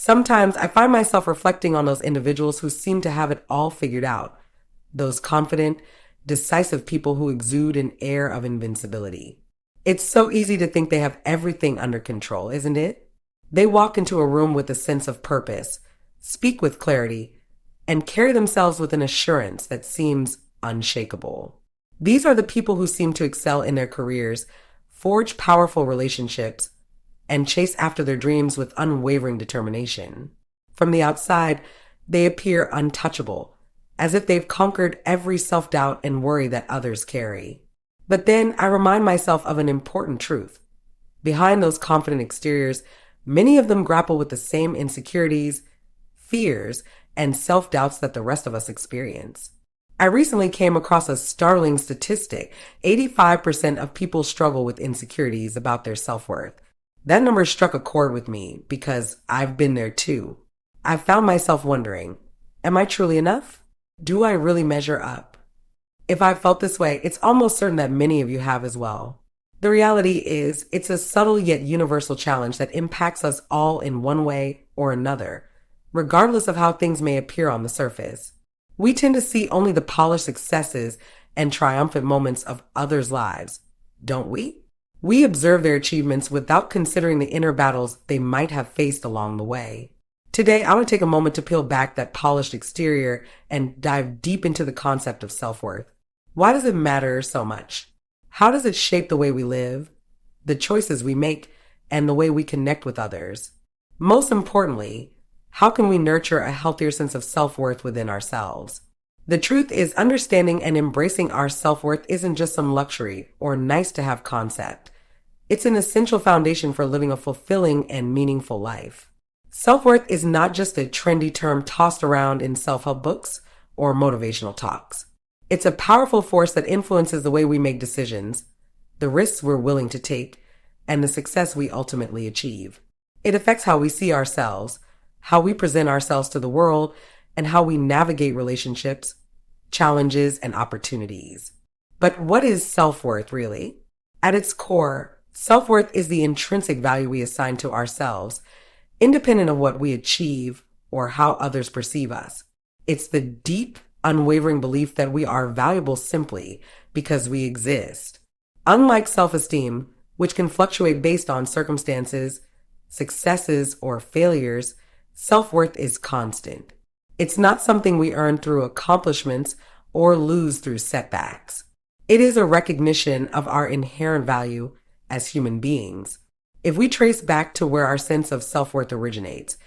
Sometimes I find myself reflecting on those individuals who seem to have it all figured out, those confident, decisive people who exude an air of invincibility. It's so easy to think they have everything under control, isn't it? They walk into a room with a sense of purpose, speak with clarity, and carry themselves with an assurance that seems unshakable. These are the people who seem to excel in their careers, forge powerful relationships, and chase after their dreams with unwavering determination. From the outside, they appear untouchable, as if they've conquered every self-doubt and worry that others carry. But then I remind myself of an important truth. Behind those confident exteriors, many of them grapple with the same insecurities, fears, and self-doubts that the rest of us experience. I recently came across a startling statistic. 85% of people struggle with insecurities about their self-worth. That number struck a chord with me because I've been there too. I found myself wondering, am I truly enough? Do I really measure up? If I felt this way, it's almost certain that many of you have as well. The reality is, it's a subtle yet universal challenge that impacts us all in one way or another, regardless of how things may appear on the surface. We tend to see only the polished successes and triumphant moments of others' lives, don't we? We observe their achievements without considering the inner battles they might have faced along the way. Today, I want to take a moment to peel back that polished exterior and dive deep into the concept of self-worth. Why does it matter so much? How does it shape the way we live, the choices we make, and the way we connect with others? Most importantly, how can we nurture a healthier sense of self-worth within ourselves? The truth is, understanding and embracing our self-worth isn't just some luxury or nice-to-have concept. It's an essential foundation for living a fulfilling and meaningful life. Self-worth is not just a trendy term tossed around in self-help books or motivational talks. It's a powerful force that influences the way we make decisions, the risks we're willing to take, and the success we ultimately achieve. It affects how we see ourselves, how we present ourselves to the world, and how we navigate relationships, challenges, and opportunities. But what is self-worth really? At its core, self-worth is the intrinsic value we assign to ourselves, independent of what we achieve or how others perceive us. It's the deep, unwavering belief that we are valuable simply because we exist. Unlike self-esteem, which can fluctuate based on circumstances, successes, or failures, self-worth is constant. It's not something we earn through accomplishments or lose through setbacks. It is a recognition of our inherent value as human beings. If we trace back to where our sense of self-worth originates,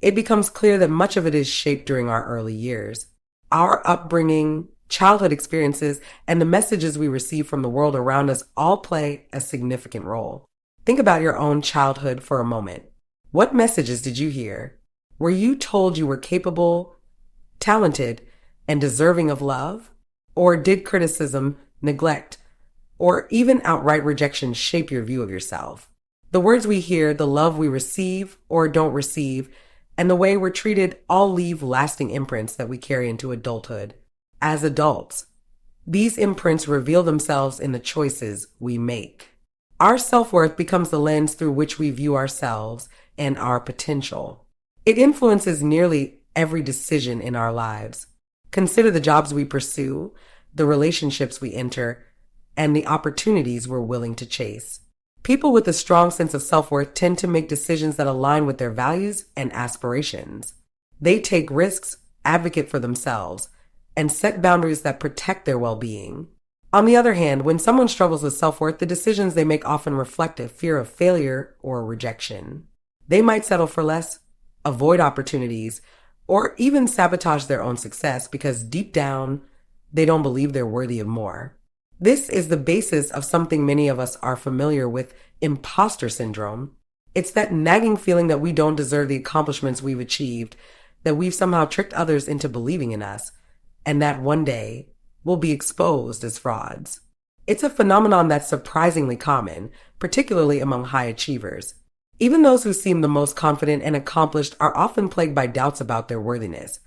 it becomes clear that much of it is shaped during our early years. Our upbringing, childhood experiences, and the messages we receive from the world around us all play a significant role. Think about your own childhood for a moment. What messages did you hear? Were you told you were capable, talented, and deserving of love? Or did criticism, neglect, or even outright rejection shape your view of yourself? The words we hear, the love we receive or don't receive, and the way we're treated all leave lasting imprints that we carry into adulthood. As adults, these imprints reveal themselves in the choices we make. Our self-worth becomes the lens through which we view ourselves and our potential. It influences nearly every decision in our lives. Consider the jobs we pursue, the relationships we enter, and the opportunities we're willing to chase. People with a strong sense of self-worth tend to make decisions that align with their values and aspirations. They take risks, advocate for themselves, and set boundaries that protect their well-being. On the other hand, when someone struggles with self-worth, the decisions they make often reflect a fear of failure or rejection. They might settle for less, avoid opportunities, or even sabotage their own success because deep down, they don't believe they're worthy of more. This is the basis of something many of us are familiar with, imposter syndrome. It's that nagging feeling that we don't deserve the accomplishments we've achieved, that we've somehow tricked others into believing in us, and that one day we'll be exposed as frauds. It's a phenomenon that's surprisingly common, particularly among high achievers. Even those who seem the most confident and accomplished are often plagued by doubts about their worthiness,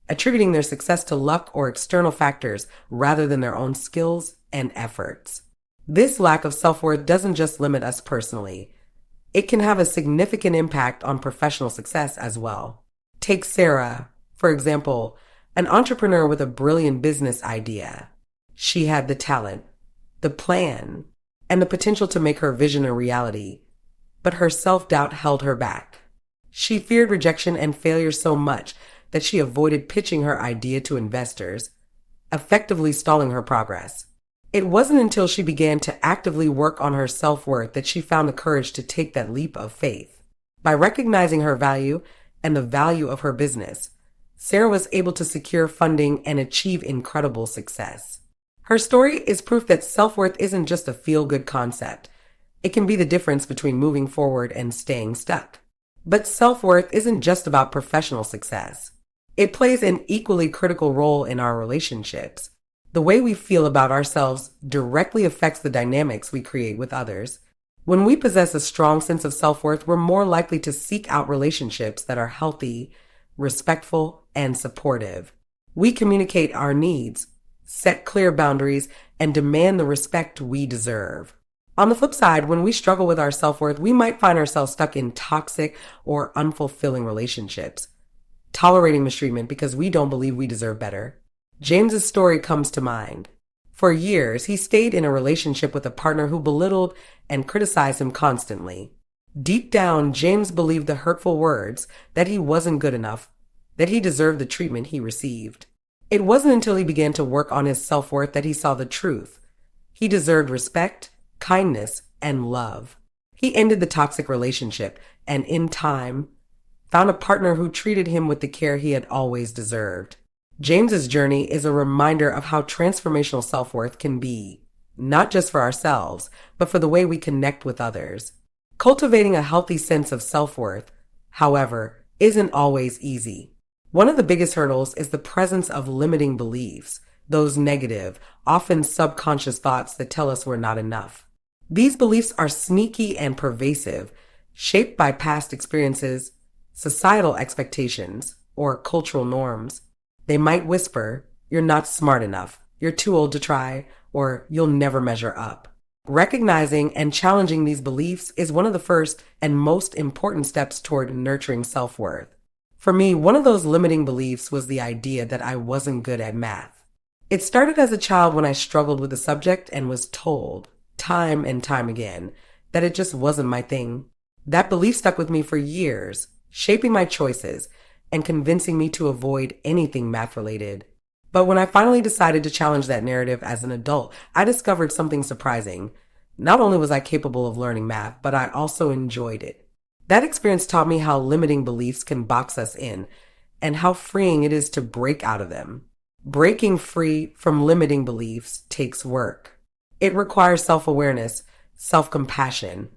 attributing their success to luck or external factors rather than their own skills and efforts. This lack of self-worth doesn't just limit us personally. it can have a significant impact on professional success as well. Take Sarah, for example, an entrepreneur with a brilliant business idea. She had the talent, the plan, and the potential to make her vision a reality, but her self-doubt held her back. She feared rejection and failure so much that she avoided pitching her idea to investors, effectively stalling her progress. It wasn't until she began to actively work on her self-worth that she found the courage to take that leap of faith. By recognizing her value and the value of her business, Sarah was able to secure funding and achieve incredible success. Her story is proof that self-worth isn't just a feel-good concept. It can be the difference between moving forward and staying stuck. But self-worth isn't just about professional success. It plays an equally critical role in our relationships. The way we feel about ourselves directly affects the dynamics we create with others. When we possess a strong sense of self-worth, we're more likely to seek out relationships that are healthy, respectful, and supportive. We communicate our needs, set clear boundaries, and demand the respect we deserve. On the flip side, when we struggle with our self-worth, we might find ourselves stuck in toxic or unfulfilling relationships, tolerating mistreatment because we don't believe we deserve better. James's story comes to mind. For years, he stayed in a relationship with a partner who belittled and criticized him constantly. Deep down, James believed the hurtful words that he wasn't good enough, that he deserved the treatment he received. It wasn't until he began to work on his self-worth that he saw the truth. He deserved respect, kindness, and love. He ended the toxic relationship and, in time, found a partner who treated him with the care he had always deserved. James's journey is a reminder of how transformational self-worth can be, not just for ourselves, but for the way we connect with others. Cultivating a healthy sense of self-worth, however, isn't always easy. One of the biggest hurdles is the presence of limiting beliefs, those negative, often subconscious thoughts that tell us we're not enough. These beliefs are sneaky and pervasive, shaped by past experiences, societal expectations, or cultural norms. They might whisper, "You're not smart enough, you're too old to try," or "You'll never measure up." Recognizing and challenging these beliefs is one of the first and most important steps toward nurturing self-worth. For me, one of those limiting beliefs was the idea that I wasn't good at math. It started as a child when I struggled with the subject and was told, time and time again, that it just wasn't my thing. That belief stuck with me for years, shaping my choices and convincing me to avoid anything math-related. But when I finally decided to challenge that narrative as an adult, I discovered something surprising. Not only was I capable of learning math, but I also enjoyed it. That experience taught me how limiting beliefs can box us in and how freeing it is to break out of them. Breaking free from limiting beliefs takes work. It requires self-awareness, self-compassion,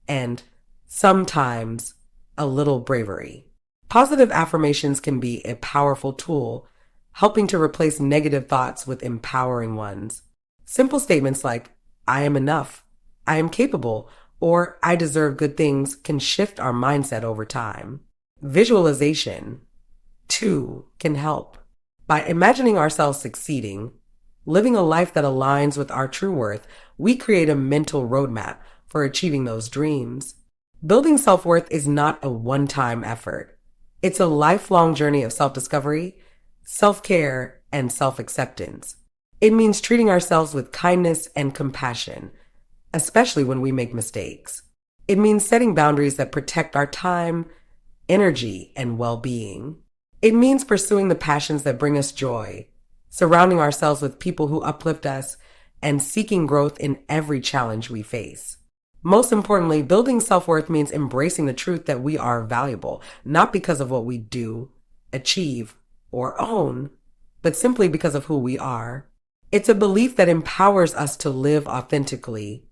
and sometimes a little bravery. Positive affirmations can be a powerful tool, helping to replace negative thoughts with empowering ones. Simple statements like, "I am enough," "I am capable," or "I deserve good things" can shift our mindset over time. Visualization, too, can help. By imagining ourselves succeeding, living a life that aligns with our true worth, we create a mental roadmap for achieving those dreams. Building self-worth is not a one-time effort. It's a lifelong journey of self-discovery, self-care, and self-acceptance. It means treating ourselves with kindness and compassion, especially when we make mistakes. It means setting boundaries that protect our time, energy, and well-being. It means pursuing the passions that bring us joy, surrounding ourselves with people who uplift us, and seeking growth in every challenge we face. Most importantly, building self-worth means embracing the truth that we are valuable, not because of what we do, achieve, or own, but simply because of who we are. It's a belief that empowers us to live authentically,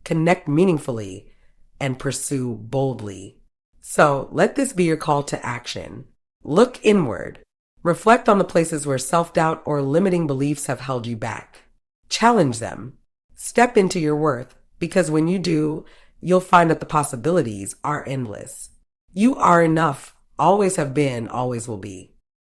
connect meaningfully, and pursue boldly. So let this be your call to action. Look inward. Reflect on the places where self-doubt or limiting beliefs have held you back. Challenge them. Step into your worth, because when you do, you'll find that the possibilities are endless. You are enough, always have been, always will be.